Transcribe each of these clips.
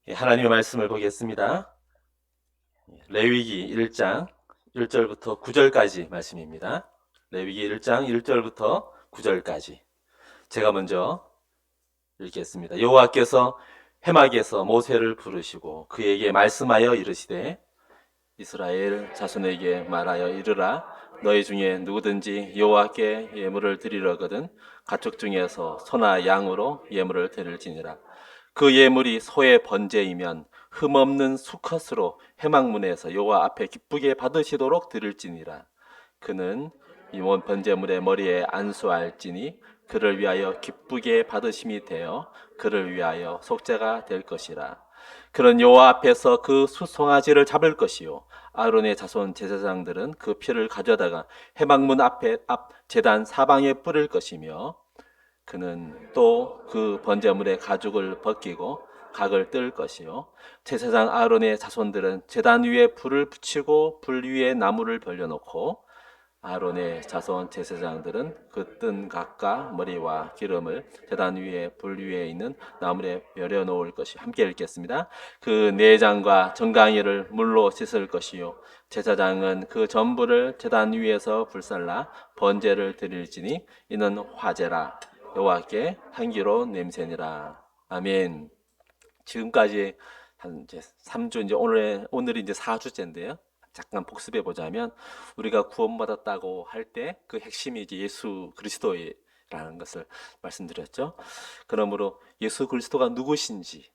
하나님의 말씀을 보겠습니다. 레위기 1장 1절부터 9절까지 말씀입니다. 레위기 1장 1절부터 9절까지. 제가 먼저 읽겠습니다. 여호와께서 해막에서 모세를 부르시고 그에게 말씀하여 이르시되 이스라엘 자손에게 말하여 이르라. 너희 중에 누구든지 여호와께 예물을 드리려거든 가축 중에서 소나 양으로 예물을 드릴지니라. 그 예물이 소의 번제이면 흠없는 수컷으로 회막문에서 여호와 앞에 기쁘게 받으시도록 드릴지니라. 그는 이번 번제물의 머리에 안수할지니 그를 위하여 기쁘게 받으심이 되어 그를 위하여 속죄가 될 것이라. 그는 여호와 앞에서 그 수송아지를 잡을 것이요 아론의 자손 제사장들은 그 피를 가져다가 회막문 앞에 앞 제단 사방에 뿌릴 것이며 그는 또 그 번제물의 가죽을 벗기고 각을 뜰 것이요 제사장 아론의 자손들은 제단 위에 불을 붙이고 불 위에 나무를 벌려놓고 아론의 자손 제사장들은 그 뜬 각과 머리와 기름을 제단 위에 불 위에 있는 나무에 열여 놓을 것이. 함께 읽겠습니다. 그 내장과 정강이를 물로 씻을 것이요 제사장은 그 전부를 제단 위에서 불살라 번제를 드릴지니 이는 화제라 여호와께 향기로운 냄새니라. 아멘. 지금까지 한 이제 3주 이제 오늘이 이제 4주째인데요. 잠깐 복습해 보자면 우리가 구원받았다고 할 때 그 핵심이 이제 예수 그리스도라는 것을 말씀드렸죠. 그러므로 예수 그리스도가 누구신지를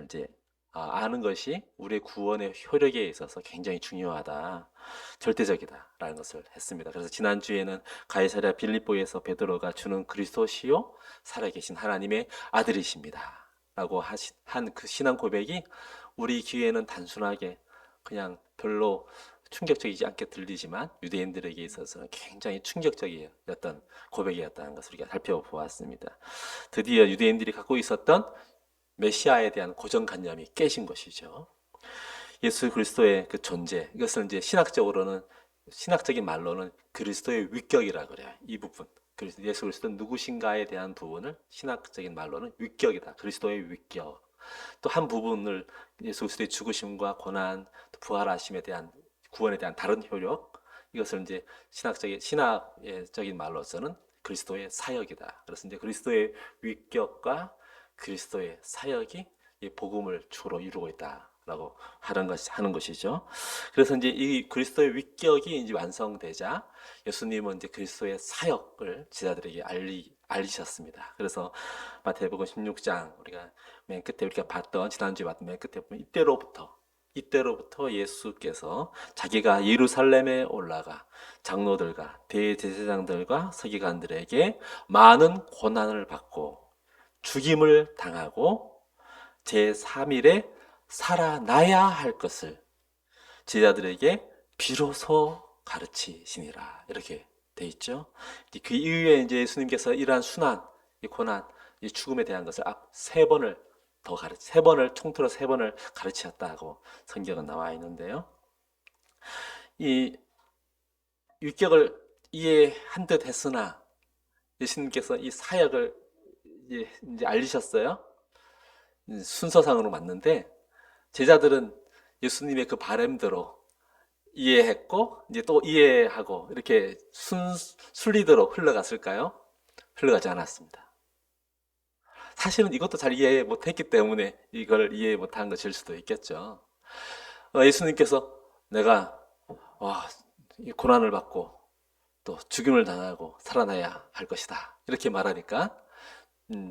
이제 아는 것이 우리의 구원의 효력에 있어서 굉장히 중요하다, 절대적이다라는 것을 했습니다. 그래서 지난주에는 가이사랴 빌립보에서 베드로가 주는 그리스도시요 살아계신 하나님의 아들이십니다 라고 한 그 신앙 고백이 우리 귀에는 단순하게 그냥 별로 충격적이지 않게 들리지만 유대인들에게 있어서는 굉장히 충격적이었던 고백이었다는 것을 우리가 살펴보았습니다. 드디어 유대인들이 갖고 있었던 메시아에 대한 고정관념이 깨진 것이죠. 예수 그리스도의 그 존재, 이것을 이제 신학적인 말로는 그리스도의 위격이라 그래요. 이 부분. 예수 그리스도는 누구신가에 대한 부분을 신학적인 말로는 위격이다. 그리스도의 위격. 또 한 부분을 예수 그리스도의 죽으심과 고난, 또 부활하심에 대한 구원에 대한 다른 효력, 이것을 이제 신학적인 말로서는 그리스도의 사역이다. 그래서 이제 그리스도의 위격과 그리스도의 사역이 이 복음을 주로 이루고 있다라고 하는 것이죠. 그래서 이제 이 그리스도의 위격이 이제 완성되자 예수님은 이제 그리스도의 사역을 제자들에게 알리셨습니다. 그래서 마태복음 16장 우리가 맨 끝에 우리가 봤던 지난주에 봤던 맨 끝에 보면 이때로부터 예수께서 자기가 예루살렘에 올라가 장로들과 대제사장들과 서기관들에게 많은 고난을 받고 죽임을 당하고 제3일에 살아나야 할 것을 제자들에게 비로소 가르치시니라 이렇게 돼 있죠. 그 이후에 이제 예수님께서 이러한 순환, 이 고난, 이 죽음에 대한 것을 세 번을 통틀어 세 번을 가르치셨다고 성경은 나와 있는데요. 이 율격을 이해한 듯 했으나 예수님께서 이 사역을 이제 알리셨어요. 순서상으로 맞는데 제자들은 예수님의 그 바램대로 이해했고 이제 또 이해하고 이렇게 순리대로 흘러갔을까요? 흘러가지 않았습니다. 사실은 이것도 잘 이해 못했기 때문에 이걸 이해 못한 것일 수도 있겠죠. 예수님께서 내가 이 고난을 받고 또 죽임을 당하고 살아나야 할 것이다 이렇게 말하니까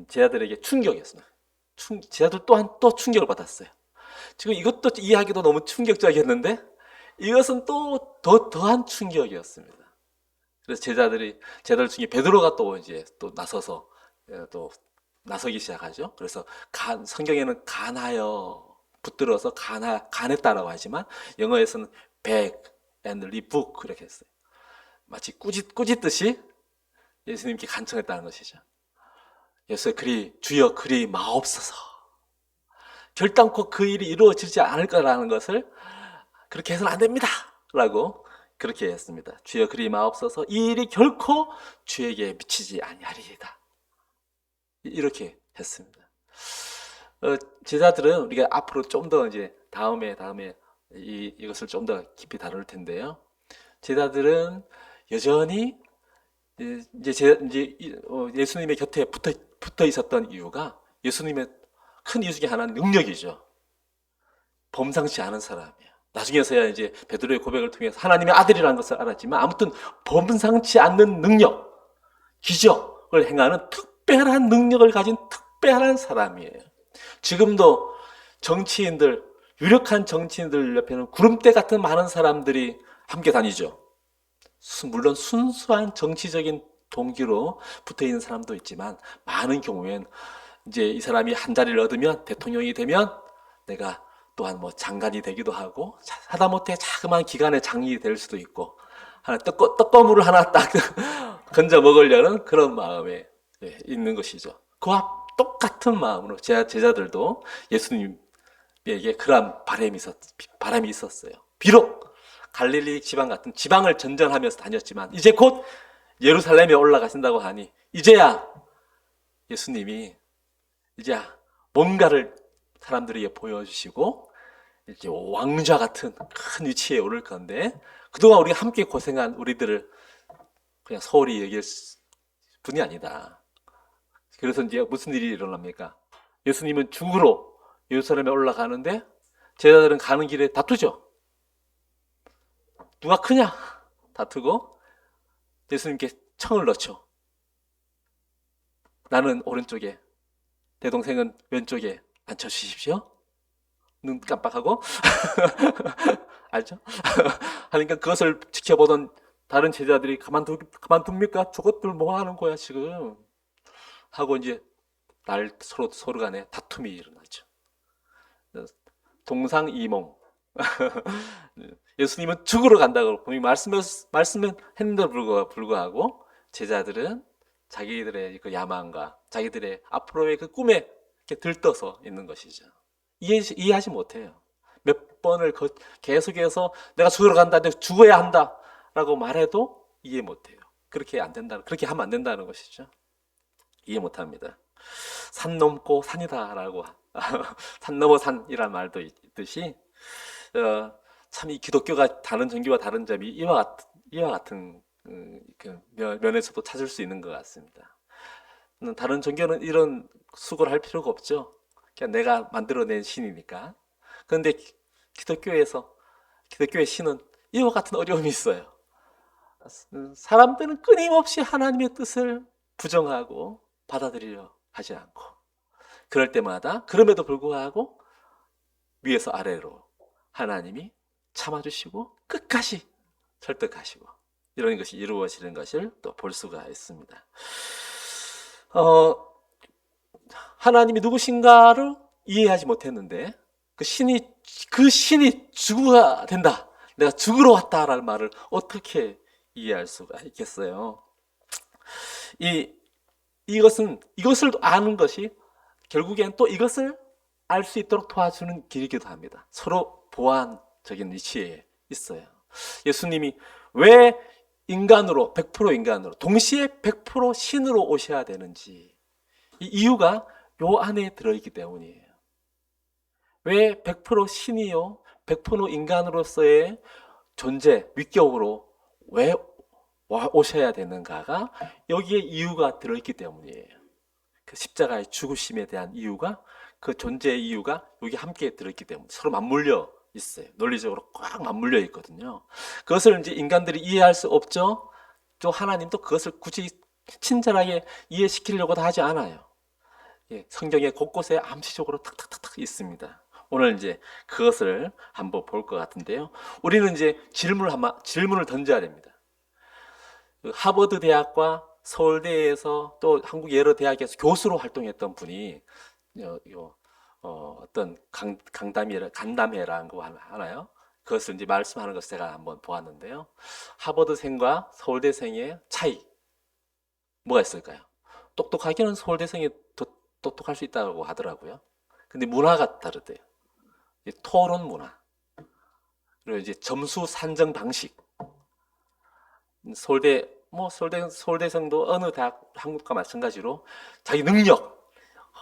제자들에게 충격이었어요. 제자들 또한 또 충격을 받았어요. 지금 이것도 이해하기도 너무 충격적이었는데 이것은 또 더한 충격이었습니다. 그래서 제자들 중에 베드로가 또 이제 또 나서서 또 나서기 시작하죠. 그래서 성경에는 간하여 붙들어서 간했다라고 하지만 영어에서는 beg and rebuke 이렇게 했어요. 마치 꾸짖듯이 예수님께 간청했다는 것이죠. 주여 그리 마옵소서. 결단코 그 일이 이루어지지 않을 거라는 것을 그렇게 해서는 안 됩니다. 라고 그렇게 했습니다. 주여 그리 마옵소서. 이 일이 결코 주에게 미치지 아니하리이다. 이렇게 했습니다. 제자들은 우리가 앞으로 좀 더 이제 다음에 이것을 좀 더 깊이 다룰 텐데요. 제자들은 여전히 예수님의 곁에 붙어 있었던 이유가 예수님의 큰 이유 중에 하나는 능력이죠. 범상치 않은 사람이야. 나중에서야 이제 베드로의 고백을 통해서 하나님의 아들이라는 것을 알았지만 아무튼 범상치 않는 능력, 기적을 행하는 특별한 능력을 가진 특별한 사람이에요. 지금도 정치인들, 유력한 정치인들 옆에는 구름대 같은 많은 사람들이 함께 다니죠. 물론 순수한 정치적인 동기로 붙어 있는 사람도 있지만 많은 경우엔 이제 이 사람이 한 자리를 얻으면 대통령이 되면 내가 또한 뭐 장관이 되기도 하고 하다못해 자그마한 기관의 장이 될 수도 있고 하나 떡거물을 하나 딱 건져 먹으려는 그런 마음에 있는 것이죠. 그와 똑같은 마음으로 제자들도 예수님에게 그러한 바람이 있었어요. 비록 갈릴리 지방 같은 지방을 전전하면서 다녔지만 이제 곧 예루살렘에 올라가신다고 하니 이제야 예수님이 이제 뭔가를 사람들에게 보여주시고 이렇게 왕좌 같은 큰 위치에 오를 건데 그동안 우리가 함께 고생한 우리들을 그냥 소홀히 여길 분이 아니다. 그래서 이제 무슨 일이 일어납니까? 예수님은 죽으러 예루살렘에 올라가는데 제자들은 가는 길에 다투죠. 누가 크냐? 다투고 예수님께 청을 넣죠. 나는 오른쪽에, 내 동생은 왼쪽에 앉혀주십시오. 눈 깜빡하고 알죠? 하니까 그것을 지켜보던 다른 제자들이 가만둡니까? 저것들 뭐 하는 거야 지금? 하고 이제 서로 간에 다툼이 일어나죠. 동상이몽. 예수님은 죽으러 간다고 분명히 말씀은 했는데도 불구하고 제자들은 자기들의 그 야망과 자기들의 앞으로의 그 꿈에 이렇게 들떠서 있는 것이죠. 이해하지 못해요. 몇 번을 계속해서 내가 죽으러 간다, 내가 죽어야 한다라고 말해도 이해 못해요. 그렇게 하면 안 된다는 것이죠. 이해 못합니다. 산 넘고 산이다라고 산 넘어 산이란 말도 있듯이 참 이 기독교가 다른 종교와 다른 점이 이와 같은 그 면에서도 찾을 수 있는 것 같습니다. 다른 종교는 이런 수고를 할 필요가 없죠. 그냥 내가 만들어낸 신이니까. 그런데 기독교의 신은 이와 같은 어려움이 있어요. 사람들은 끊임없이 하나님의 뜻을 부정하고 받아들이려 하지 않고 그럴 때마다 그럼에도 불구하고 위에서 아래로 하나님이 참아주시고 끝까지 설득하시고 이런 것이 이루어지는 것을 또 볼 수가 있습니다. 하나님이 누구신가를 이해하지 못했는데 그 신이 죽어야 된다. 내가 죽으러 왔다라는 말을 어떻게 이해할 수가 있겠어요? 이것을 아는 것이 결국엔 또 이것을 알 수 있도록 도와주는 길이기도 합니다. 서로 보완적인 위치에 있어요. 예수님이 왜 100% 인간으로, 동시에 100% 신으로 오셔야 되는지, 이 이유가 요 안에 들어있기 때문이에요. 왜 100% 신이요, 100% 인간으로서의 존재, 위격으로 왜 오셔야 되는가가 여기에 이유가 들어있기 때문이에요. 그 십자가의 죽으심에 대한 이유가 그 존재의 이유가 여기 함께 들어있기 때문에 서로 맞물려 있어요. 논리적으로 꽉 맞물려 있거든요. 그것을 이제 인간들이 이해할 수 없죠. 또 하나님도 그것을 굳이 친절하게 이해시키려고도 하지 않아요. 성경의 곳곳에 암시적으로 탁탁탁탁 있습니다. 오늘 이제 그것을 한번 볼 것 같은데요. 우리는 이제 질문을 던져야 됩니다. 하버드 대학과 서울대에서 또 한국 여러 대학에서 교수로 활동했던 분이 어떤 간담회라는 거 하나요? 그것을 이제 말씀하는 것을 제가 한번 보았는데요. 하버드생과 서울대생의 차이 뭐가 있을까요? 똑똑하기는 서울대생이 더 똑똑할 수 있다고 하더라고요. 근데 문화가 다르대요. 토론 문화 그리고 이제 점수 산정 방식. 서울대생도 어느 대학 한국과 마찬가지로 자기 능력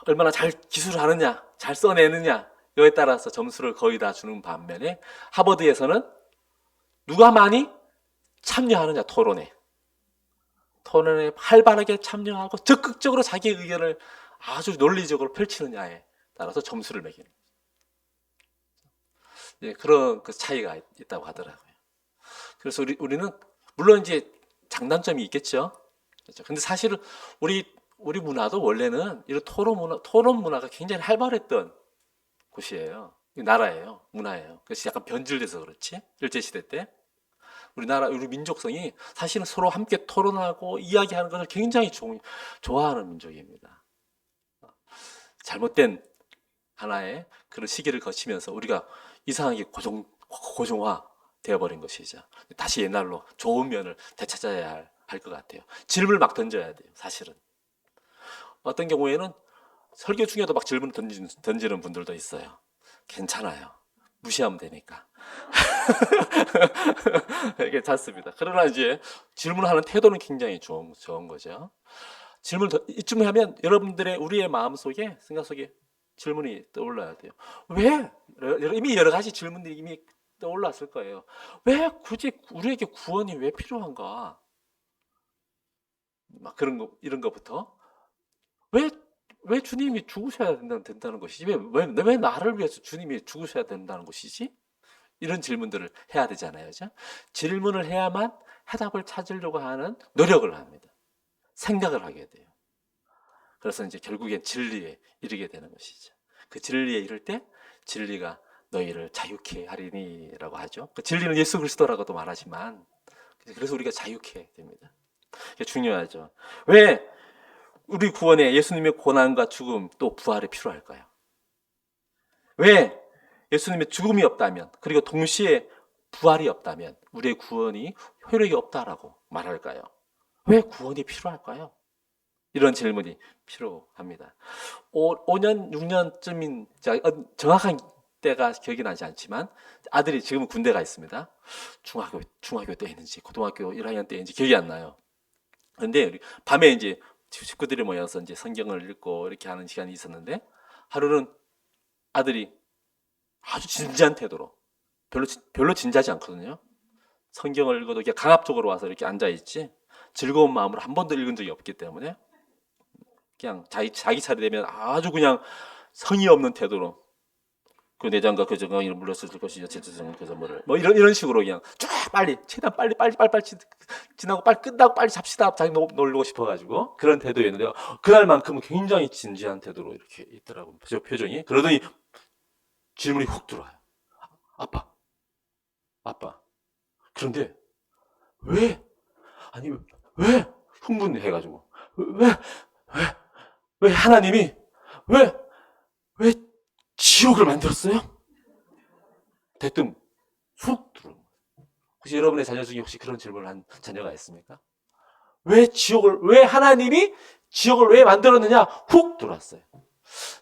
얼마나 잘 기술을 하느냐, 잘 써내느냐, 이거에 따라서 점수를 거의 다 주는 반면에 하버드에서는 누가 많이 참여하느냐, 토론에 활발하게 참여하고 적극적으로 자기 의견을 아주 논리적으로 펼치느냐에 따라서 점수를 매기는 그런 그 차이가 있다고 하더라고요. 그래서 우리는 물론 이제 장단점이 있겠죠. 그렇죠. 근데 사실은 우리 문화도 원래는 이런 토론 문화가 굉장히 활발했던 곳이에요. 나라예요. 문화예요. 그래서 약간 변질돼서 그렇지. 일제시대 때. 우리 민족성이 사실은 서로 함께 토론하고 이야기하는 것을 굉장히 좋아하는 민족입니다. 잘못된 하나의 그런 시기를 거치면서 우리가 이상하게 고정화 되어버린 것이죠. 다시 옛날로 좋은 면을 되찾아야 할 것 같아요. 질문을 막 던져야 돼요. 사실은. 어떤 경우에는 설교 중에도 막 질문을 던지는 분들도 있어요. 괜찮아요. 무시하면 되니까. 괜찮습니다. 그러나 이제 질문하는 태도는 굉장히 좋은 거죠. 이쯤 하면 우리의 마음속에, 생각 속에 질문이 떠올라야 돼요. 왜? 이미 여러 가지 질문들이 이미 떠올랐을 거예요. 왜 굳이 우리에게 구원이 왜 필요한가? 막 이런 것부터. 왜 주님이 죽으셔야 된다는 것이지? 왜 나를 위해서 주님이 죽으셔야 된다는 것이지? 이런 질문들을 해야 되잖아요. 그죠? 질문을 해야만 해답을 찾으려고 하는 노력을 합니다. 생각을 하게 돼요. 그래서 이제 결국엔 진리에 이르게 되는 것이죠. 그 진리에 이를 때 진리가 너희를 자유케 하리니라고 하죠. 그 진리는 예수 그리스도라고도 말하지만 그래서 우리가 자유케 됩니다. 이게 중요하죠. 왜 우리 구원에 예수님의 고난과 죽음 또 부활이 필요할까요? 왜 예수님의 죽음이 없다면 그리고 동시에 부활이 없다면 우리의 구원이 효력이 없다라고 말할까요? 왜 구원이 필요할까요? 이런 질문이 필요합니다. 5년, 6년쯤인 정확한 때가 기억이 나지 않지만 아들이 지금은 군대가 있습니다. 중학교 때였는지 고등학교 1학년 때인지 기억이 안 나요. 그런데 밤에 이제 식구들이 모여서 이제 성경을 읽고 이렇게 하는 시간이 있었는데 하루는 아들이 아주 진지한 태도로 별로 진지하지 않거든요. 성경을 읽어도 이렇게 강압적으로 와서 이렇게 앉아 있지 즐거운 마음으로 한 번도 읽은 적이 없기 때문에 그냥 자기 차례 되면 아주 그냥 성의 없는 태도로 그 내장과 그 정강이를 물렸을 것이죠. 제사장 그 선물을 뭐 이런 식으로 그냥 쫙 최대한 빨리 지나고 빨리 끝나고 빨리 잡시다. 자기 놀고 싶어가지고 그런 태도였는데 그날만큼은 굉장히 진지한 태도로 이렇게 있더라고요. 표정이. 그러더니 질문이 훅 들어와요. 아빠. 그런데 왜? 아니 왜? 흥분해가지고 왜 하나님이 왜 지옥을 만들었어요? 대뜸 훅 들어온 거예요. 혹시 여러분의 자녀 중에 혹시 그런 질문을 한 자녀가 있습니까? 왜 하나님이 지옥을 왜 만들었느냐? 훅 들어왔어요.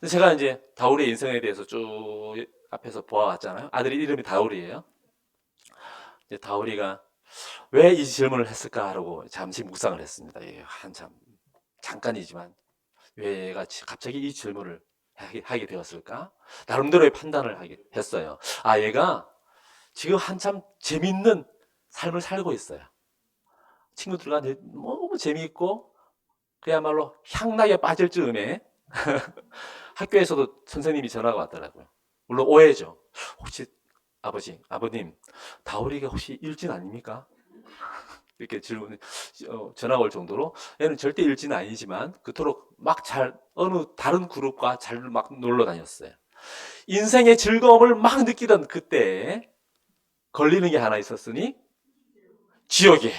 제가 이제 다울의 인생에 대해서 쭉 앞에서 보아왔잖아요. 아들이 이름이 다울이에요. 이제 다울이가 왜 이 질문을 했을까 하고 잠시 묵상을 했습니다. 한참 잠깐이지만 왜 얘가 갑자기 이 질문을 하게 되었을까? 나름대로의 판단을 했어요. 얘가 지금 한참 재밌는 삶을 살고 있어요. 친구들과 너무 재미있고 그야말로 향락에 빠질 즈음에 학교에서도 선생님이 전화가 왔더라고요. 물론 오해죠. 혹시 아버님, 다울이가 혹시 일진 아닙니까? 이렇게 전화가 올 정도로 얘는 절대 일진은 아니지만 그토록 어느 다른 그룹과 잘 막 놀러 다녔어요. 인생의 즐거움을 막 느끼던 그때 걸리는 게 하나 있었으니 지옥이에요.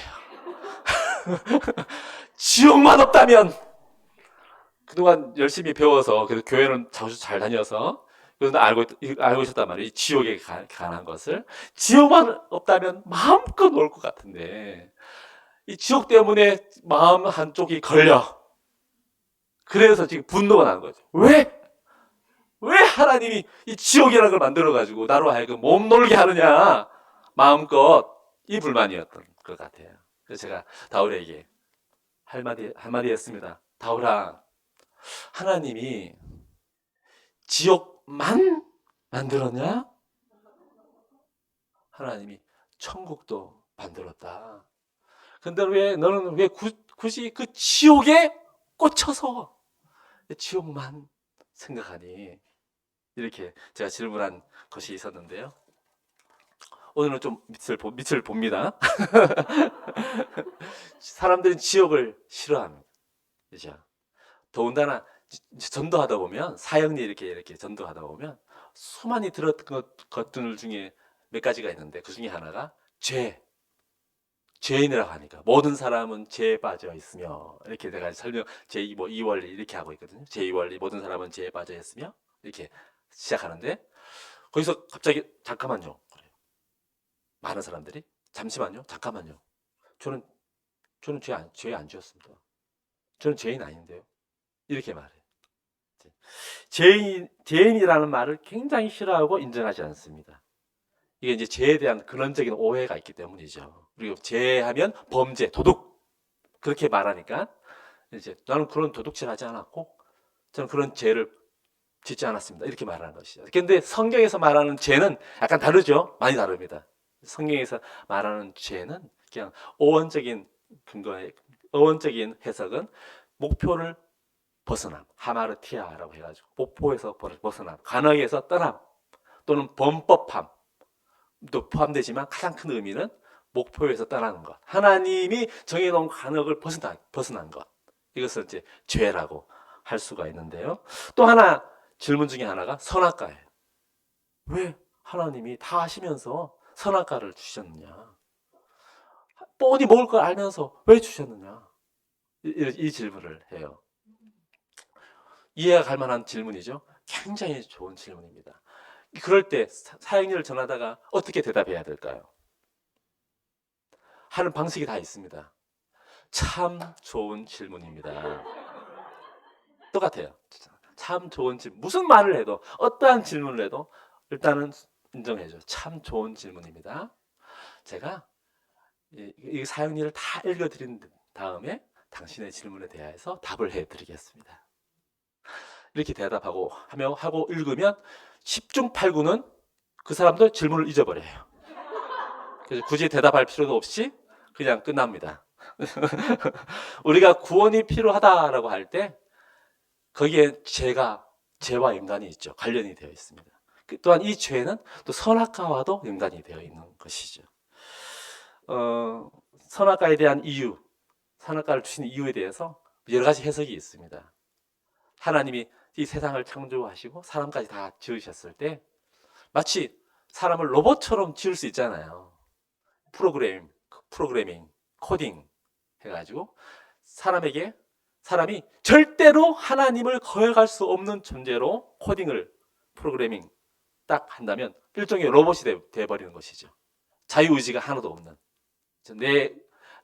지옥만 없다면 그동안 열심히 배워서 그래서 교회는 자주 잘 다녀서 그래서 알고 있었단 말이에요. 지옥에 관한 것을. 지옥만 없다면 마음껏 놀 것 같은데 이 지옥 때문에 마음 한쪽이 걸려. 그래서 지금 분노가 나는 거죠. 왜 하나님이 이 지옥이라는 걸 만들어가지고 나로 하여금 몸놀게 하느냐. 마음껏 이 불만이었던 것 같아요. 그래서 제가 다울에게 한마디 했습니다. 다울아, 하나님이 지옥만 만들었냐? 하나님이 천국도 만들었다. 근데 너는 왜 굳이 그 지옥에 꽂혀서 지옥만 생각하니? 이렇게 제가 질문한 것이 있었는데요. 오늘은 좀 밑을 봅니다. 사람들은 지옥을 싫어합니다. 그죠? 더군다나 전도하다 보면 사형리 이렇게 전도하다 보면 수많이 들었던 것들 중에 몇 가지가 있는데 그 중에 하나가 죄인이라고 하니까 모든 사람은 죄에 빠져 있으며 이렇게 내가 설명 제2원리 이렇게 하고 있거든요. 제2원리 모든 사람은 죄에 빠져 있으며 이렇게 시작하는데 거기서 갑자기 잠깐만요. 그래요. 많은 사람들이 잠시만요. 잠깐만요. 저는 죄 안 지었습니다. 저는 죄인 아닌데요. 이렇게 말해요. 죄인이라는 말을 굉장히 싫어하고 인정하지 않습니다. 이게 이제 죄에 대한 근원적인 오해가 있기 때문이죠. 그리고 죄하면 범죄, 도둑 그렇게 말하니까 이제 나는 그런 도둑질 하지 않았고 저는 그런 죄를 짓지 않았습니다. 이렇게 말하는 것이죠. 그런데 성경에서 말하는 죄는 약간 다르죠. 많이 다릅니다. 성경에서 말하는 죄는 그냥 어원적인 해석은 목표를 벗어남, 하마르티아라고 해가지고 목표에서 벗어남, 관역에서 떠남 또는 범법함 또 포함되지만 가장 큰 의미는 목표에서 떠나는 것. 하나님이 정해놓은 관역을 벗어난 것. 이것을 이제 죄라고 할 수가 있는데요. 또 하나 질문 중에 하나가 선악과예요. 왜 하나님이 다 아시면서 선악과를 주셨느냐? 뻔히 먹을 걸 알면서 왜 주셨느냐? 이 질문을 해요. 이해가 갈 만한 질문이죠. 굉장히 좋은 질문입니다. 그럴 때 사형리를 전하다가 어떻게 대답해야 될까요? 하는 방식이 다 있습니다. 참 좋은 질문입니다. 똑같아요. 참 좋은 질문. 무슨 말을 해도 어떠한 질문을 해도 일단은 인정해줘. 참 좋은 질문입니다. 제가 이 사형리를 다 읽어드린 다음에 당신의 질문에 대해서 답을 해드리겠습니다. 이렇게 대답하고 하고 읽으면 10중 8구는 그 사람도 질문을 잊어버려요. 그래서 굳이 대답할 필요도 없이 그냥 끝납니다. 우리가 구원이 필요하다라고 할 때 거기에 죄와 연관이 있죠. 관련이 되어 있습니다. 또한 이 죄는 또 선악과와도 연관이 되어 있는 것이죠. 선악과에 대한 이유, 선악과를 주신 이유에 대해서 여러 가지 해석이 있습니다. 하나님이 이 세상을 창조하시고 사람까지 다 지으셨을 때 마치 사람을 로봇처럼 지을 수 있잖아요. 프로그래밍, 코딩 해가지고 사람이 절대로 하나님을 거역할 수 없는 존재로 프로그래밍 딱 한다면 일종의 로봇이 돼버리는 것이죠. 자유의지가 하나도 없는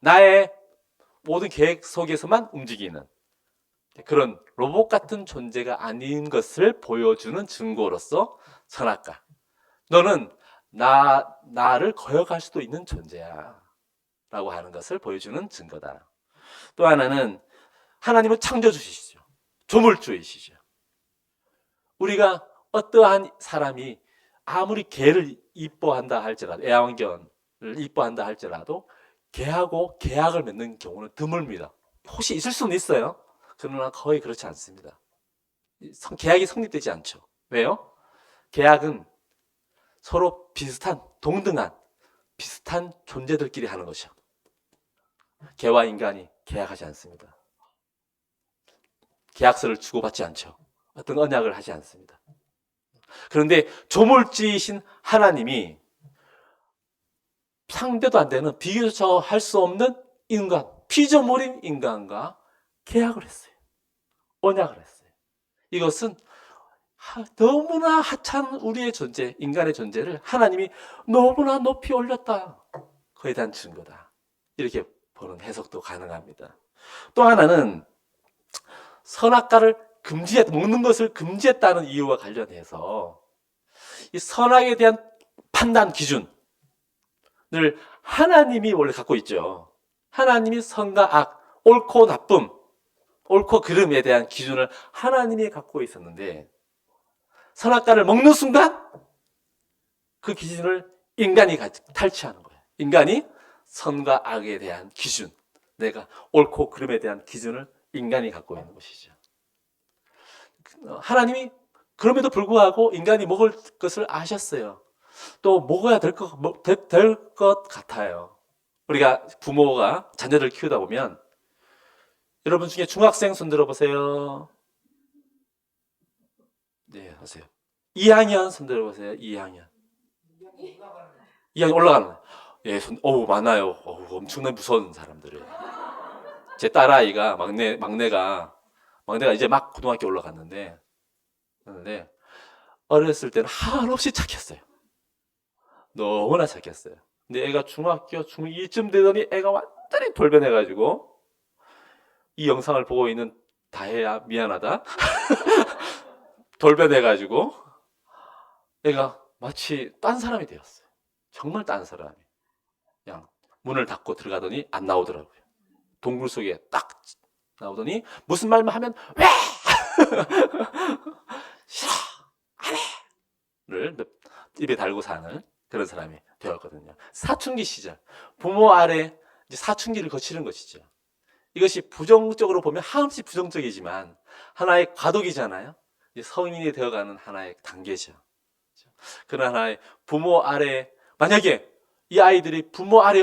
나의 모든 계획 속에서만 움직이는 그런 로봇 같은 존재가 아닌 것을 보여주는 증거로서 선악과. 너는 나를 거역할 수도 있는 존재야. 라고 하는 것을 보여주는 증거다. 또 하나는 하나님은 창조주시죠. 조물주이시죠. 우리가 어떠한 사람이 아무리 개를 이뻐한다 할지라도, 애완견을 이뻐한다 할지라도 개하고 계약을 맺는 경우는 드뭅니다. 혹시 있을 수는 있어요. 그러나 거의 그렇지 않습니다. 계약이 성립되지 않죠. 왜요? 계약은 서로 동등한 비슷한 존재들끼리 하는 것이요. 개와 인간이 계약하지 않습니다. 계약서를 주고받지 않죠. 어떤 언약을 하지 않습니다. 그런데 조물주이신 하나님이 상대도 안 되는 비교조차 할 수 없는 인간, 피조물인 인간과 계약을 했어요. 언약을 했어요. 이것은 너무나 하찮은 우리의 존재, 인간의 존재를 하나님이 너무나 높이 올렸다. 그에 대한 증거다. 이렇게 보는 해석도 가능합니다. 또 하나는 선악과를 먹는 것을 금지했다는 이유와 관련해서 이 선악에 대한 판단 기준을 하나님이 원래 갖고 있죠. 하나님이 선과 악, 옳고 나쁨, 옳고 그름에 대한 기준을 하나님이 갖고 있었는데 선악과를 먹는 순간 그 기준을 인간이 탈취하는 거예요. 인간이 선과 악에 대한 기준, 내가 옳고 그름에 대한 기준을 인간이 갖고 있는 것이죠. 하나님이 그럼에도 불구하고 인간이 먹을 것을 아셨어요. 또 먹어야 될 것 같아요. 우리가 부모가 자녀를 키우다 보면, 여러분 중에 중학생 손 들어보세요. 네, 하세요. 2학년 손 들어보세요. 2학년. 2학년 올라가는 거예요. 예, 많아요. 엄청나게 무서운 사람들이에요. 제 딸아이가, 막내가 이제 막 고등학교 올라갔는데, 어렸을 때는 한없이 착했어요. 너무나 착했어요. 근데 애가 중학교 중2쯤 되더니 애가 완전히 돌변해가지고, 이 영상을 보고 있는 다혜야, 미안하다. 돌변해가지고, 애가 마치 딴 사람이 되었어요. 정말 딴 사람이. 그냥 문을 닫고 들어가더니 안 나오더라고요. 동굴 속에 딱 나오더니 무슨 말만 하면 왜? 싫어, 안 해!를 입에 달고 사는 그런 사람이 되었거든요. 사춘기 시절, 부모 아래 이제 사춘기를 거치는 것이죠. 이것이 부정적으로 보면 한없이 부정적이지만 하나의 과도기잖아요. 이제 성인이 되어가는 하나의 단계죠. 그런 하나의 부모 아래, 만약에 이 아이들이 부모 아래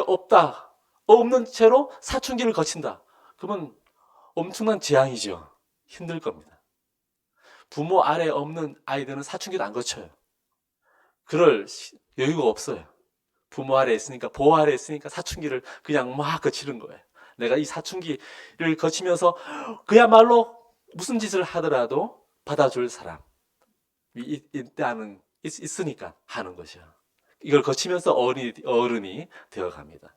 없는 채로 사춘기를 거친다. 그러면 엄청난 재앙이죠. 힘들 겁니다. 부모 아래 없는 아이들은 사춘기도 안 거쳐요. 그럴 여유가 없어요. 부모 아래 있으니까, 보호 아래 있으니까 사춘기를 그냥 막 거치는 거예요. 내가 이 사춘기를 거치면서 그야말로 무슨 짓을 하더라도 받아줄 사람이 있으니까 하는 것이야. 이걸 거치면서 어른이 되어갑니다.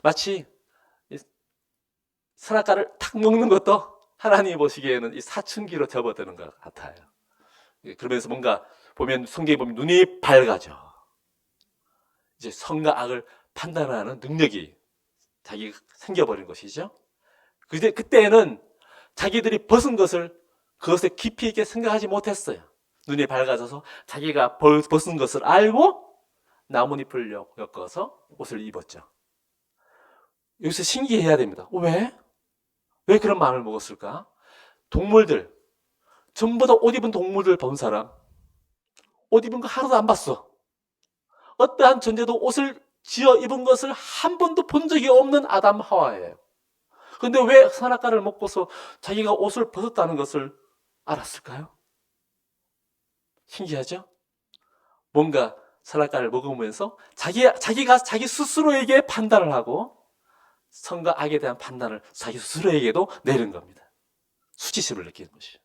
마치 선악과를 탁 먹는 것도 하나님이 보시기에는 이 사춘기로 접어드는 것 같아요. 그러면서 뭔가 보면, 성경에 보면 눈이 밝아져. 이제 선과 악을 판단하는 능력이 자기가 생겨버린 것이죠. 그때는 자기들이 벗은 것을 그것에 깊이 있게 생각하지 못했어요. 눈이 밝아져서 자기가 벗은 것을 알고 나뭇잎을 엮어서 옷을 입었죠. 여기서 신기해야 됩니다. 왜? 왜 그런 마음을 먹었을까? 동물들, 전부 다 옷 입은 동물들 본 사람, 옷 입은 거 하나도 안 봤어. 어떠한 존재도 옷을 지어 입은 것을 한 번도 본 적이 없는 아담 하와예요. 그런데 왜 선악과를 먹고서 자기가 옷을 벗었다는 것을 알았을까요? 신기하죠? 뭔가 선악과를 먹으면서 자기가 자기 스스로에게 판단을 하고 선과 악에 대한 판단을 자기 스스로에게도 내린 겁니다. 수치심을 느끼는 것이죠.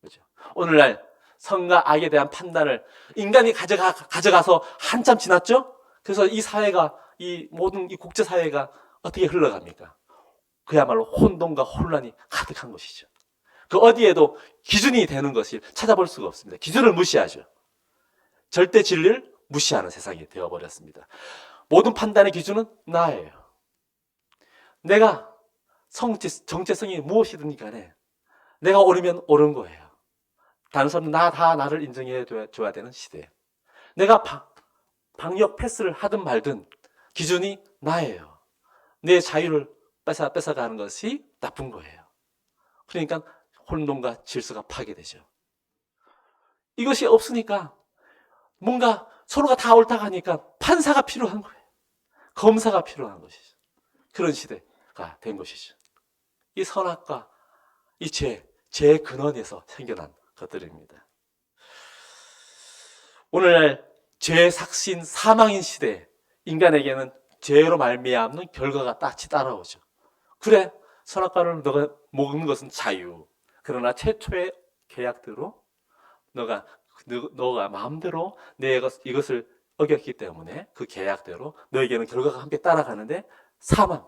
그렇죠? 오늘날 선과 악에 대한 판단을 인간이 가져가서 한참 지났죠? 그래서 이 사회가, 이 모든 이 국제사회가 어떻게 흘러갑니까? 그야말로 혼돈과 혼란이 가득한 것이죠. 그 어디에도 기준이 되는 것을 찾아볼 수가 없습니다. 기준을 무시하죠. 절대 진리를 무시하는 세상이 되어버렸습니다. 모든 판단의 기준은 나예요. 내가 정체성이 무엇이든 간에 내가 옳으면 옳은 거예요. 다른 사람은 다 나를 인정해 줘야 되는 시대예요. 내가 방역 패스를 하든 말든 기준이 나예요. 내 자유를 뺏어가는 것이 나쁜 거예요. 그러니까 혼돈과 질서가 파괴되죠. 이것이 없으니까 뭔가 서로가 다 옳다고 하니까 판사가 필요한 거예요. 검사가 필요한 것이죠. 그런 시대가 된 것이죠. 이 선악과 이 죄의 근원에서 생겨난 것들입니다. 오늘날 죄의 삭신 사망인 시대, 인간에게는 죄로 말미암는 결과가 딱히 따라오죠. 그래, 선악과를 너가 먹는 것은 자유. 그러나 최초의 계약대로 너가 마음대로 이것을 어겼기 때문에 그 계약대로 너에게는 결과가 함께 따라가는데 사망,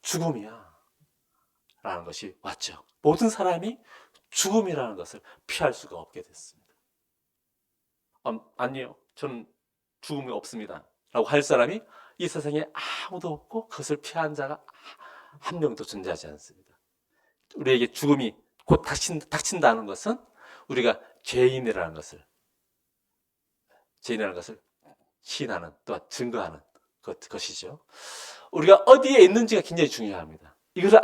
죽음이야 라는 것이 왔죠. 모든 사람이 죽음이라는 것을 피할 수가 없게 됐습니다. 아니요, 저는 죽음이 없습니다 라고 할 사람이 이 세상에 아무도 없고 그것을 피한 자가 한 명도 존재하지 않습니다. 우리에게 죽음이 곧 닥친다는 것은 우리가 죄인이라는 것을 죄인이라는 것을 시인하는, 또한 증거하는 것이죠. 우리가 어디에 있는지가 굉장히 중요합니다. 이것을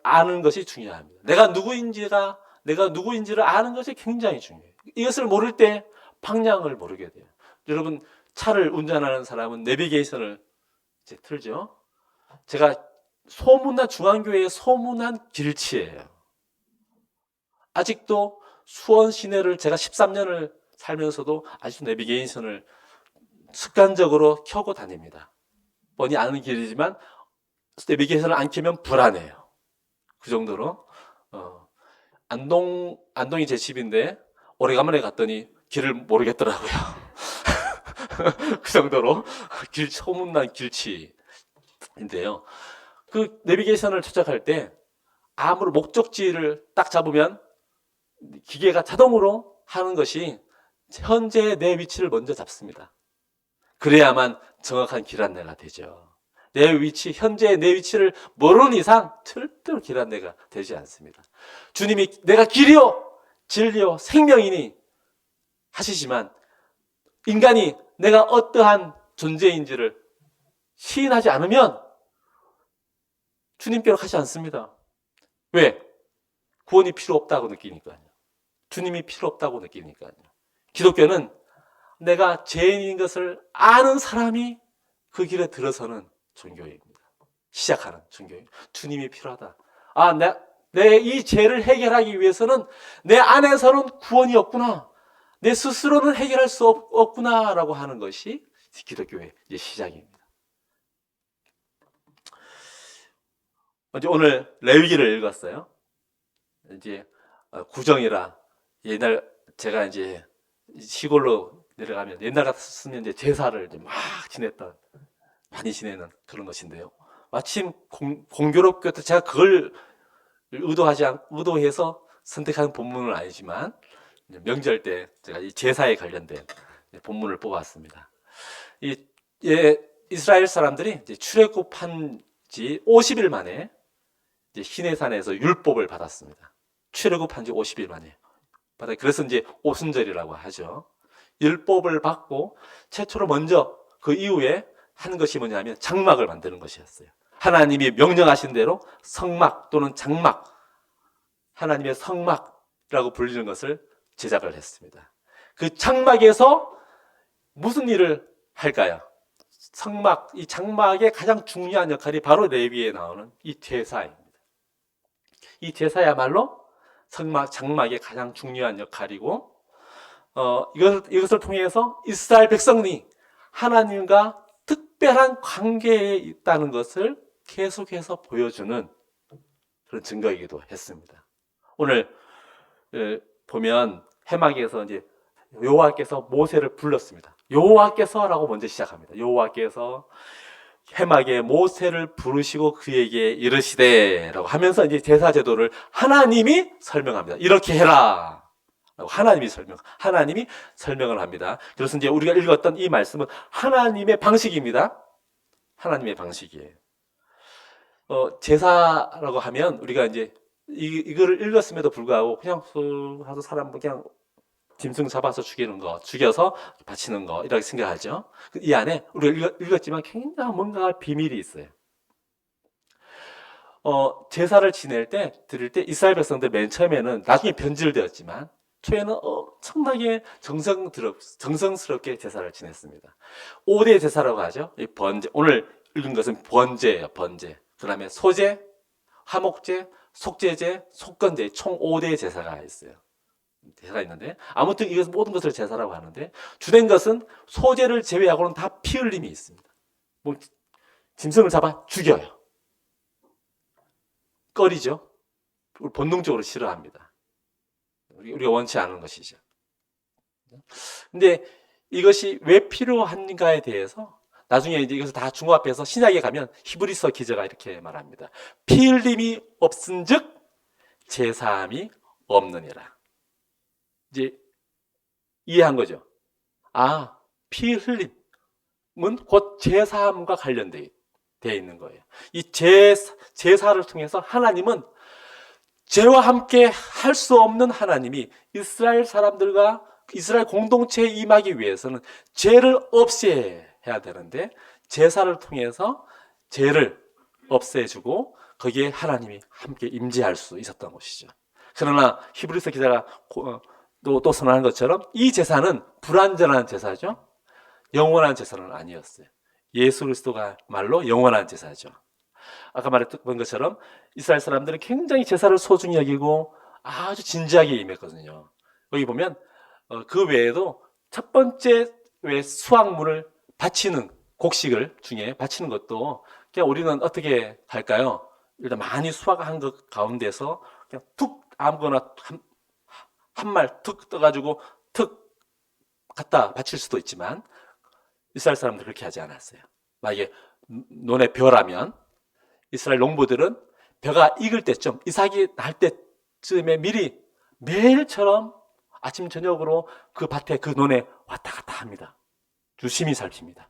아는 것이 중요합니다. 내가 누구인지를 아는 것이 굉장히 중요해요. 이것을 모를 때 방향을 모르게 돼요. 여러분, 차를 운전하는 사람은 내비게이션을 이제 틀죠. 제가 중앙교회의 소문난 길치예요. 아직도 수원 시내를 제가 13년을 살면서도 아직도 내비게이션을 습관적으로 켜고 다닙니다. 뻔히 아는 길이지만 내비게이션을 안 켜면 불안해요. 그 정도로 안동이 제 집인데 오래간만에 갔더니 길을 모르겠더라고요. 그 정도로 소문난 길치인데요. 그 내비게이션을 조작할 때 아무리 목적지를 딱 잡으면 기계가 자동으로 하는 것이 현재 내 위치를 먼저 잡습니다. 그래야만 정확한 길 안내가 되죠. 현재 내 위치를 모르는 이상 절대로 길 안내가 되지 않습니다. 주님이 내가 길이요, 진리요, 생명이니 하시지만 인간이 내가 어떠한 존재인지를 시인하지 않으면 주님께로 가지 않습니다. 왜? 구원이 필요 없다고 느끼니까요. 주님이 필요 없다고 느끼니까요. 기독교는 내가 죄인인 것을 아는 사람이 그 길에 들어서는 종교입니다. 시작하는 종교예요. 주님이 필요하다. 내 이 죄를 해결하기 위해서는 내 안에서는 구원이 없구나. 내 스스로는 해결할 수 없구나라고 하는 것이 기독교의 시작입니다. 오늘 레위기를 읽었어요. 이제 구정이라 옛날 제가 이제 시골로 내려가면 옛날 같았으면 이제 제사를 이제 막 많이 지내는 그런 것인데요. 마침 공교롭게 제가 그걸 의도해서 선택한 본문은 아니지만 명절 때 제가 이 제사에 관련된 본문을 뽑았습니다. 이스라엘 사람들이 이제 출애굽한 지 50일 만에 이제 시내산에서 율법을 받았습니다. 출애굽한 지 50일 만에. 그래서 이제 오순절이라고 하죠. 율법을 받고 최초로 먼저 그 이후에 하는 것이 뭐냐면 장막을 만드는 것이었어요. 하나님이 명령하신 대로 성막 또는 장막, 하나님의 성막이라고 불리는 것을 제작을 했습니다. 그 장막에서 무슨 일을 할까요? 이 장막의 가장 중요한 역할이 바로 레위기에 나오는 이 제사입니다. 이 제사야말로 장막의 가장 중요한 역할이고, 이것을 통해서 이스라엘 백성이 하나님과 특별한 관계에 있다는 것을 계속해서 보여주는 그런 증거이기도 했습니다. 오늘 보면 해마기에서 이제 여호와께서 모세를 불렀습니다. 여호와께서라고 먼저 시작합니다. 여호와께서 해마기에 모세를 부르시고 그에게 이르시되라고 하면서 이제 제사 제도를 하나님이 설명합니다. 이렇게 해라. 하나님이 설명을 합니다. 그래서 이제 우리가 읽었던 이 말씀은 하나님의 방식입니다. 하나님의 방식이에요. 제사라고 하면 우리가 이제 이거를 읽었음에도 불구하고 그냥 하도 사람 그냥 짐승 잡아서 죽여서 바치는 거 이렇게 생각하죠. 이 안에 우리가 읽었지만 굉장히 뭔가 비밀이 있어요. 제사를 드릴 때 이스라엘 백성들 맨 처음에는 나중에 변질되었지만 초에는 엄청나게 정성스럽게 제사를 지냈습니다. 5대 제사라고 하죠. 이 번제, 오늘 읽은 것은 번제예요. 번제. 그 다음에 소제, 화목제, 속죄제, 속건제, 총 5대 제사가 있어요. 제사가 있는데 아무튼 이것은 모든 것을 제사라고 하는데 주된 것은 소제를 제외하고는 다 피 흘림이 있습니다. 짐승을 잡아 죽여요. 꺼리죠. 본능적으로 싫어합니다. 우리가 원치 않은 것이죠. 근데 이것이 왜 필요한가에 대해서 나중에 이제 이것을 다 중합해서 신약에 가면 히브리서 기자가 이렇게 말합니다. 피 흘림이 없은즉 제사함이 없느니라. 이제 이해한 거죠. 피 흘림은 곧 제사함과 관련되어 있는 거예요. 이 제사를 통해서 하나님은 죄와 함께 할 수 없는 하나님이 이스라엘 사람들과 이스라엘 공동체에 임하기 위해서는 죄를 없애야 되는데 제사를 통해서 죄를 없애주고 거기에 하나님이 함께 임재할 수 있었던 것이죠. 그러나 히브리서 기자가 또 선언한 것처럼 이 제사는 불완전한 제사죠. 영원한 제사는 아니었어요. 예수 그리스도가 말로 영원한 제사죠. 아까 말했던 것처럼 이스라엘 사람들은 굉장히 제사를 소중히 여기고 아주 진지하게 임했거든요. 여기 보면 그 외에도 첫 번째 왜 수확물을 바치는 곡식을 중에 바치는 것도 그냥 우리는 어떻게 할까요? 일단 많이 수확한 것 가운데서 그냥 툭 아무거나 한 말 툭 떠가지고 툭 갖다 바칠 수도 있지만 이스라엘 사람들은 그렇게 하지 않았어요. 만약에 논에 벼라면 이스라엘 농부들은 벼가 익을 때쯤 이삭이 날 때쯤에 미리 매일처럼 아침 저녁으로 그 밭에 그 논에 왔다 갔다 합니다. 유심히 살핍니다.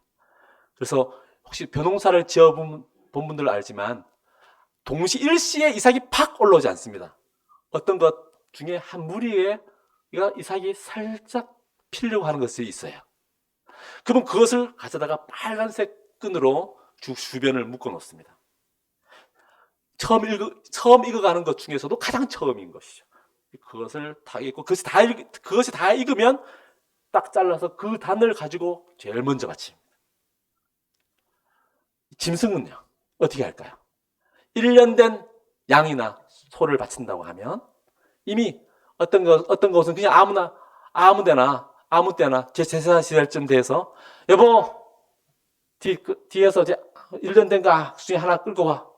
그래서 혹시 벼농사를 지어본 분들 알지만 동시 일시에 이삭이 팍 올라오지 않습니다. 어떤 것 중에 한 무리에 이삭이 살짝 피려고 하는 것이 있어요. 그러면 그것을 가져다가 빨간색 끈으로 주변을 묶어 놓습니다. 처음 익어가는 것 중에서도 가장 처음인 것이죠. 그것을 다 익고 그것이 다 익으면 딱 잘라서 그 단을 가지고 제일 먼저 바칩니다. 짐승은요 어떻게 할까요? 1년 된 양이나 소를 바친다고 하면 이미 어떤 것은 그냥 아무 때나 제 제사 시절쯤 돼서 여보 뒤에서 이제 1년 된 거 중에 하나 끌고 와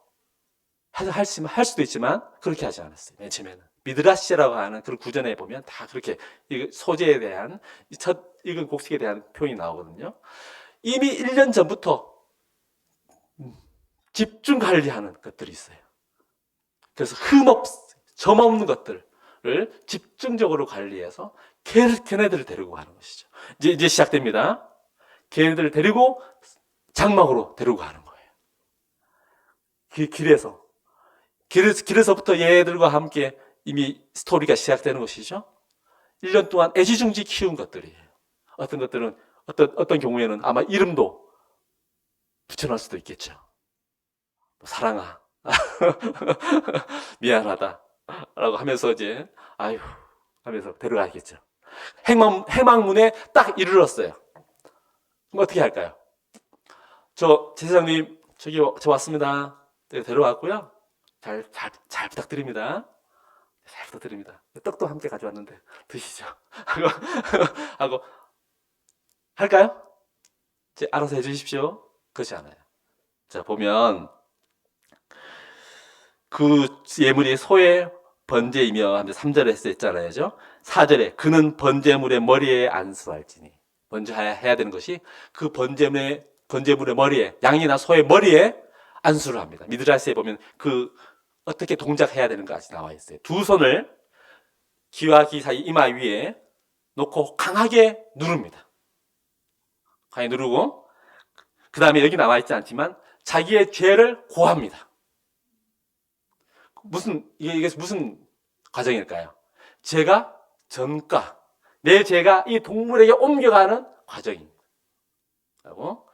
할 수도 있지만 그렇게 하지 않았어요. 맨 처음에는 미드라시라고 하는 그런 구전에 보면 다 그렇게 소재에 대한 첫 익은 곡식에 대한 표현이 나오거든요. 이미 1년 전부터 집중 관리하는 것들이 있어요. 그래서 점 없는 것들을 집중적으로 관리해서 걔네들을 데리고 가는 것이죠. 이제 시작됩니다. 걔네들을 데리고 장막으로 데리고 가는 거예요. 길에서부터 얘들과 함께 이미 스토리가 시작되는 것이죠. 1년 동안 애지중지 키운 것들이에요. 어떤 것들은 어떤 경우에는 아마 이름도 붙여놓을 수도 있겠죠. 사랑아, 미안하다 라고 하면서 이제 아유 하면서 데려가겠죠. 행망문에 딱 이르렀어요. 그럼 어떻게 할까요? 제사장님 저 왔습니다. 데려왔고요. 잘 부탁드립니다. 잘 부탁드립니다. 떡도 함께 가져왔는데 드시죠. 하고 할까요? 이제 알아서 해주십시오. 그렇지 않아요. 자 보면 그 예물이 소의 번제이며 하면서 3절에 했잖아요. 4절에 그는 번제물의 머리에 안수할지니 먼저 해야 되는 것이 그 번제물의 머리에 양이나 소의 머리에 안수를 합니다. 미드라시에 보면 그 어떻게 동작해야 되는가까지 나와 있어요. 두 손을 귀와 귀 사이 이마 위에 놓고 강하게 누릅니다. 강하게 누르고 그 다음에 여기 나와 있지 않지만 자기의 죄를 고합니다. 이게 무슨 과정일까요? 죄가 전가, 내 죄가 이 동물에게 옮겨가는 과정입니다. 라고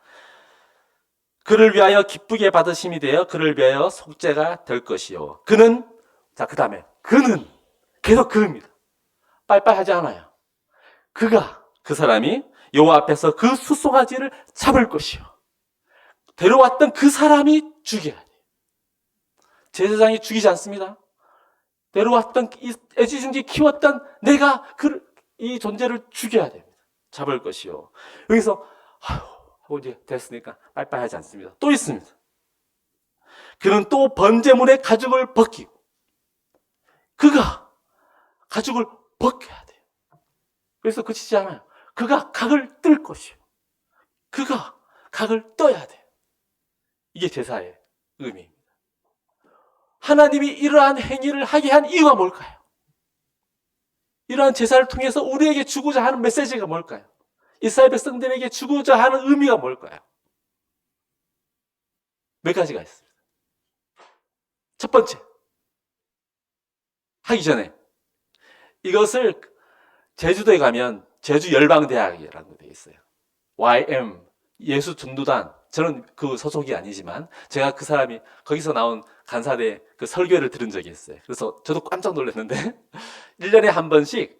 그를 위하여 기쁘게 받으심이 되어 그를 위하여 속죄가 될 것이요. 그는 그 다음에 그는 계속 그입니다. 빨빨 하지 않아요. 그 사람이 여호와 앞에서 그 숫송아지를 잡을 것이요. 데려왔던 그 사람이 죽여야 돼요. 제사장이 죽이지 않습니다. 데려왔던 애지중지 키웠던 내가 이 존재를 죽여야 됩니다. 잡을 것이요. 여기서 하고 이제 됐으니까 빨빨 하지 않습니다. 또 있습니다. 그는 또 번제물의 가죽을 벗기고 그가 가죽을 벗겨야 돼요. 그래서 그치지 않아요. 그가 각을 뜰 것이요. 그가 각을 떠야 돼요. 이게 제사의 의미입니다. 하나님이 이러한 행위를 하게 한 이유가 뭘까요? 이러한 제사를 통해서 우리에게 주고자 하는 메시지가 뭘까요? 이스라엘 백성들에게 주고자 하는 의미가 뭘까요? 몇 가지가 있습니다. 첫 번째, 하기 전에 이것을 제주도에 가면 제주 열방대학이라는 게 되어 있어요. YM 예수 전도단. 저는 그 소속이 아니지만 제가 그 사람이 거기서 나온 간사대 그 설교를 들은 적이 있어요. 그래서 저도 깜짝 놀랐는데 1년에 한 번씩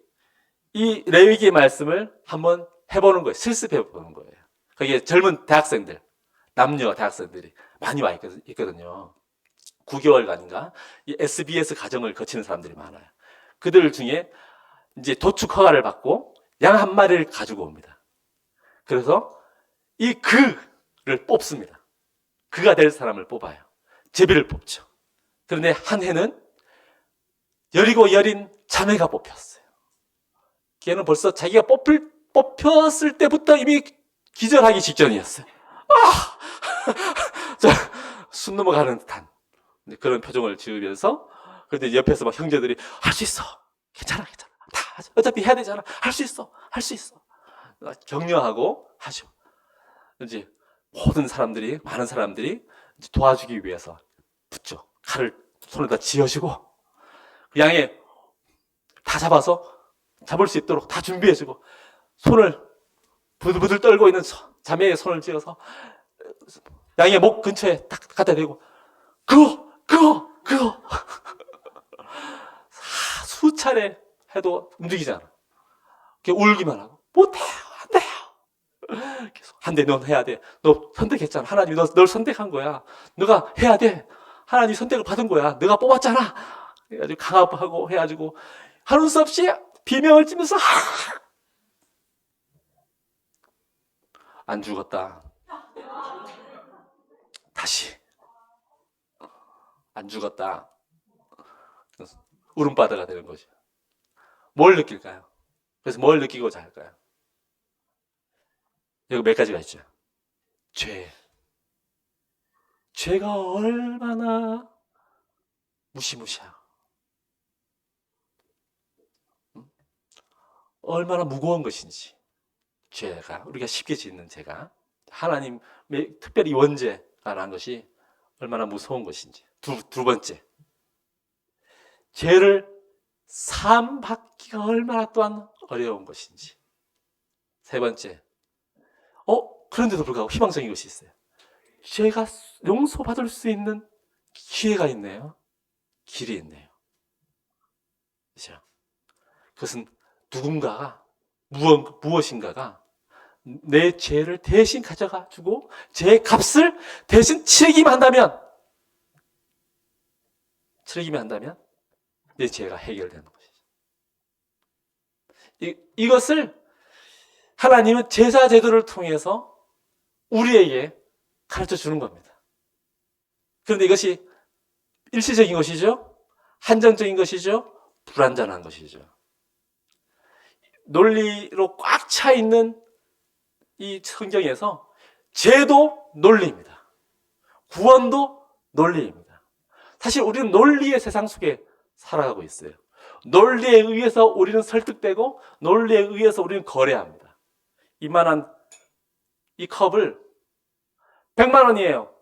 이 레위기의 말씀을 한번 해보는 거예요. 실습해 보는 거예요. 거기에 젊은 대학생들, 남녀 대학생들이 많이 와 있거든요. 9개월간인가 이 SBS 과정을 거치는 사람들이 많아요. 그들 중에 이제 도축 허가를 받고 양 한 마리를 가지고 옵니다. 그래서 이 그를 뽑습니다. 그가 될 사람을 뽑아요. 제비를 뽑죠. 그런데 한 해는 여리고 여린 자매가 뽑혔어요. 걔는 벌써 자기가 뽑혔을 때부터 이미 기절하기 직전이었어요. 아! 자, 숨 넘어가는 듯한 그런 표정을 지으면서, 그런데 옆에서 막 형제들이 할 수 있어. 괜찮아. 다 어차피 해야 되잖아. 할 수 있어. 격려하고 하죠. 이제 모든 사람들이, 많은 사람들이 도와주기 위해서 붙죠. 칼을 손에다 쥐어주고 그 양에 다 잡아서 잡을 수 있도록 다 준비해주고, 손을 부들부들 떨고 있는 자매의 손을 쥐어서 양의 목 근처에 딱 갖다 대고 그거 수차례 해도 움직이지 않아. 울기만 하고 못해요, 안 돼요. 계속 안 돼, 넌 해야 돼. 너 선택했잖아. 하나님이 널 선택한 거야. 너가 해야 돼. 하나님이 선택을 받은 거야. 너가 뽑았잖아. 해가지고 강압하고 해가지고 하는 수 없이 비명을 치면서 안 죽었다. 다시 안 죽었다. 울음바다가 되는 거죠. 뭘 느낄까요? 그래서 뭘 느끼고자 할까요? 여기 몇 가지가 있죠. 죄가 얼마나 무시무시하고 얼마나 무거운 것인지, 죄가, 우리가 쉽게 짓는 죄가 하나님의 특별히 원죄라는 것이 얼마나 무서운 것인지. 두 번째, 죄를 사함받기가 얼마나 또한 어려운 것인지. 세 번째, 그런데도 불구하고 희망적인 것이 있어요. 죄가 용서받을 수 있는 기회가 있네요. 길이 있네요. 그렇죠? 그것은 누군가가, 무엇인가가 내 죄를 대신 가져가지고 죄의 값을 대신 치르기만 한다면 내 죄가 해결되는 것이죠. 이것을 하나님은 제사 제도를 통해서 우리에게 가르쳐 주는 겁니다. 그런데 이것이 일시적인 것이죠. 한정적인 것이죠. 불완전한 것이죠. 논리로 꽉 차 있는 이 성경에서 죄도 논리입니다. 구원도 논리입니다. 사실 우리는 논리의 세상 속에 살아가고 있어요. 논리에 의해서 우리는 설득되고 논리에 의해서 우리는 거래합니다. 이만한 이 컵을 100만 원이에요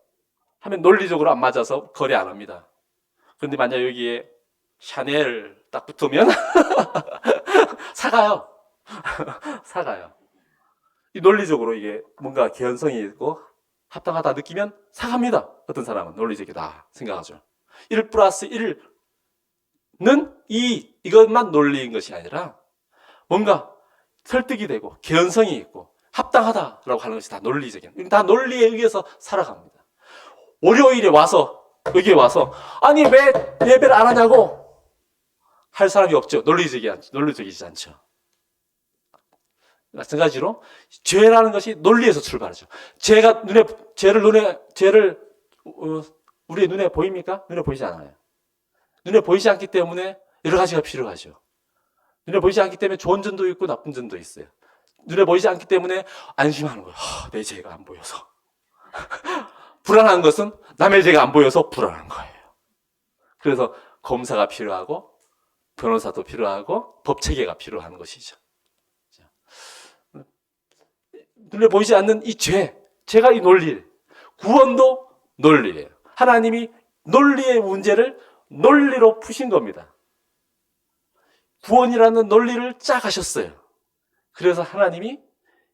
하면 논리적으로 안 맞아서 거래 안 합니다. 그런데 만약 여기에 샤넬 딱 붙으면 사가요. 이 논리적으로 이게 뭔가 개연성이 있고 합당하다 느끼면 사갑니다. 어떤 사람은 논리적이다 생각하죠. 1 플러스 1는 이것만 논리인 것이 아니라 뭔가 설득이 되고 개연성이 있고 합당하다라고 하는 것이 다 논리적인, 다 논리에 의해서 살아갑니다. 월요일에 와서, 여기에 와서 아니 왜 예배를 안 하냐고 할 사람이 없죠. 논리적이지 않죠. 마찬가지로 죄라는 것이 논리에서 출발하죠. 죄를 우리의 눈에 보입니까? 눈에 보이지 않아요. 눈에 보이지 않기 때문에 여러 가지가 필요하죠. 눈에 보이지 않기 때문에 좋은 점도 있고 나쁜 점도 있어요. 눈에 보이지 않기 때문에 안심하는 거예요. 내 죄가 안 보여서. 불안한 것은 남의 죄가 안 보여서 불안한 거예요. 그래서 검사가 필요하고 변호사도 필요하고 법체계가 필요한 것이죠. 눈에 보이지 않는 이 죄가 이 논리, 구원도 논리예요. 하나님이 논리의 문제를 논리로 푸신 겁니다. 구원이라는 논리를 짜 가셨어요. 그래서 하나님이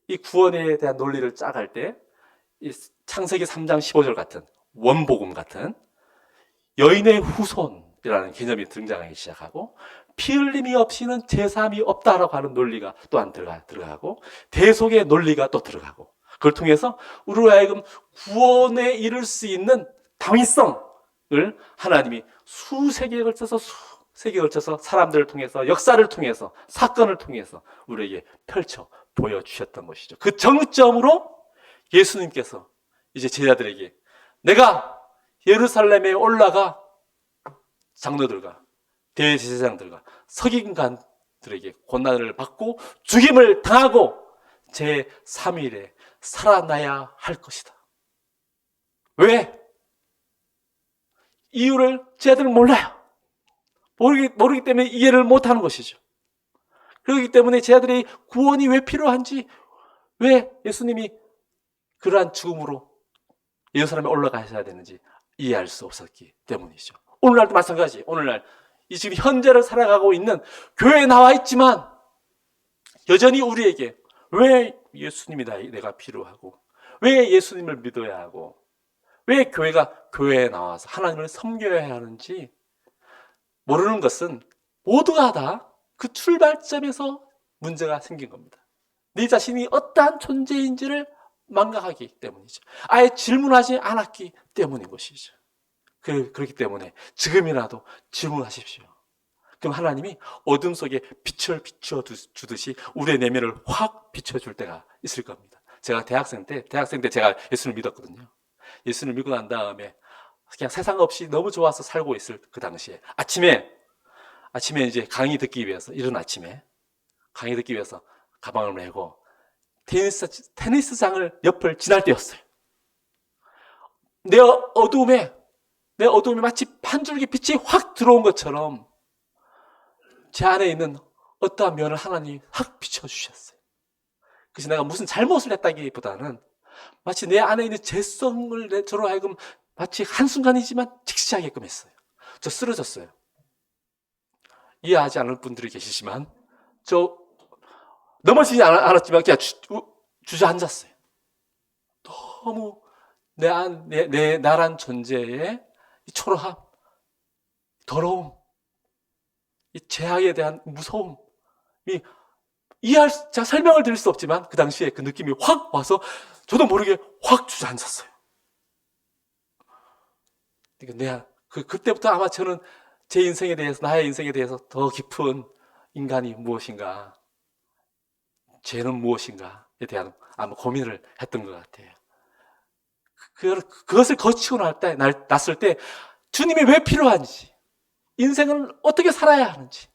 이 구원에 대한 논리를 짜갈 때 이 창세기 3장 15절 같은 원복음 같은 여인의 후손이라는 개념이 등장하기 시작하고 피 흘림이 없이는 제사함이 없다라고 하는 논리가 또한 들어가고 대속의 논리가 또 들어가고 그걸 통해서 우리로 하여금 구원에 이를 수 있는 당위성을 하나님이 수세기에 걸쳐서 사람들을 통해서 역사를 통해서 사건을 통해서 우리에게 펼쳐 보여주셨던 것이죠. 그 정점으로 예수님께서 이제 제자들에게 내가 예루살렘에 올라가 장로들과 대제사장들과 서기관들에게 고난을 받고 죽임을 당하고 제 3일에 살아나야 할 것이다. 왜? 이유를 제자들은 몰라요. 모르기 때문에 이해를 못하는 것이죠. 그렇기 때문에 제자들이 구원이 왜 필요한지, 왜 예수님이 그러한 죽음으로 예루살렘에 올라가셔야 되는지 이해할 수 없었기 때문이죠. 오늘날도 마찬가지. 오늘날 이 지금 현재를 살아가고 있는 교회에 나와 있지만 여전히 우리에게 왜 예수님이 내가 필요하고 왜 예수님을 믿어야 하고 왜 교회에 나와서 하나님을 섬겨야 하는지 모르는 것은 모두가 다 그 출발점에서 문제가 생긴 겁니다. 네 자신이 어떠한 존재인지를 망각하기 때문이죠. 아예 질문하지 않았기 때문인 것이죠. 그렇기 때문에 지금이라도 질문하십시오. 그럼 하나님이 어둠 속에 빛을 비춰주듯이 우리의 내면을 확 비춰줄 때가 있을 겁니다. 제가 대학생 때 제가 예수를 믿었거든요. 예수를 믿고 난 다음에 그냥 세상 없이 너무 좋아서 살고 있을 그 당시에 아침에 이제 강의 듣기 위해서 이른 아침에 강의 듣기 위해서 가방을 메고 테니스장을 옆을 지날 때였어요. 내 어두움에 마치 한 줄기 빛이 확 들어온 것처럼 제 안에 있는 어떠한 면을 하나님이 확 비춰주셨어요. 그래서 내가 무슨 잘못을 했다기보다는 마치 내 안에 있는 죄성을 저로 하여금 마치 한순간이지만 직시하게끔 했어요. 저 쓰러졌어요. 이해하지 않을 분들이 계시지만 저 넘어지지 않았지만 그냥 주저앉았어요. 너무 나란 존재의 이 초라함, 더러움, 이 죄악에 대한 무서움, 제가 설명을 드릴 수 없지만 그 당시에 그 느낌이 확 와서 저도 모르게 확 주저앉았어요. 그러니까 그때부터 아마 저는 제 인생에 대해서, 나의 인생에 대해서 더 깊은 인간이 무엇인가, 죄는 무엇인가에 대한 아마 고민을 했던 것 같아요. 그것을 거치고 났을 때 주님이 왜 필요한지, 인생을 어떻게 살아야 하는지,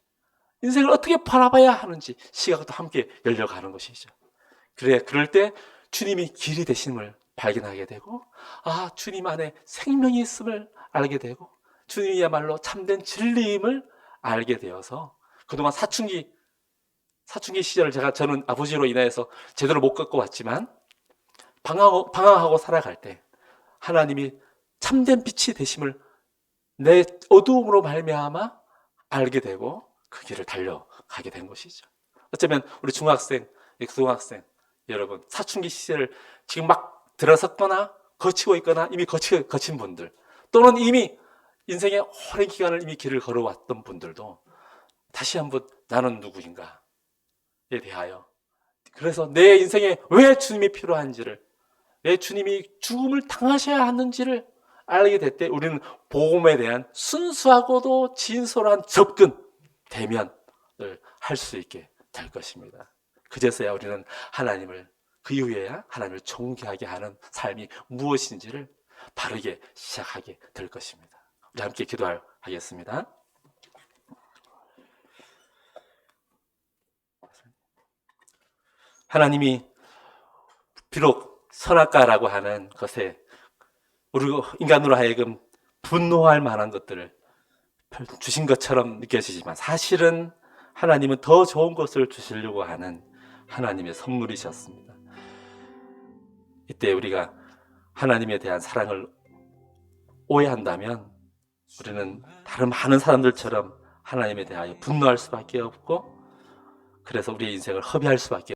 인생을 어떻게 바라봐야 하는지 시각도 함께 열려가는 것이죠. 그럴 때 주님이 길이 되심을 발견하게 되고, 주님 안에 생명이 있음을 알게 되고, 주님이야말로 참된 진리임을 알게 되어서 그동안 사춘기 시절을 저는 아버지로 인해서 제대로 못 겪어왔지만 방황하고 살아갈 때 하나님이 참된 빛이 되심을 내 어두움으로 말미암아 알게 되고 그 길을 달려가게 된 것이죠. 어쩌면 우리 중학생, 고등학생 여러분, 사춘기 시절을 지금 막 들어섰거나 거치고 있거나 이미 거친 분들, 또는 이미 인생의 오랜 기간을 이미 길을 걸어왔던 분들도 다시 한번 나는 누구인가에 대하여, 그래서 내 인생에 왜 주님이 필요한지를, 왜 주님이 죽음을 당하셔야 하는지를 알게 될 때 우리는 복음에 대한 순수하고도 진솔한 접근, 대면을 할 수 있게 될 것입니다. 그제서야 우리는 그 이후에야 하나님을 존귀하게 하는 삶이 무엇인지를 바르게 시작하게 될 것입니다. 우리 함께 기도하겠습니다. 하나님이 비록 선악과라고 하는 것에 우리 인간으로 하여금 분노할 만한 것들을 주신 것처럼 느껴지지만 사실은 하나님은 더 좋은 것을 주시려고 하는 하나님의 선물이셨습니다. 이때 우리가 하나님에 대한 사랑을 오해한다면 우리는 다른 많은 사람들처럼 하나님에 대하여 분노할 수밖에 없고, 그래서 우리의 인생을 허비할 수밖에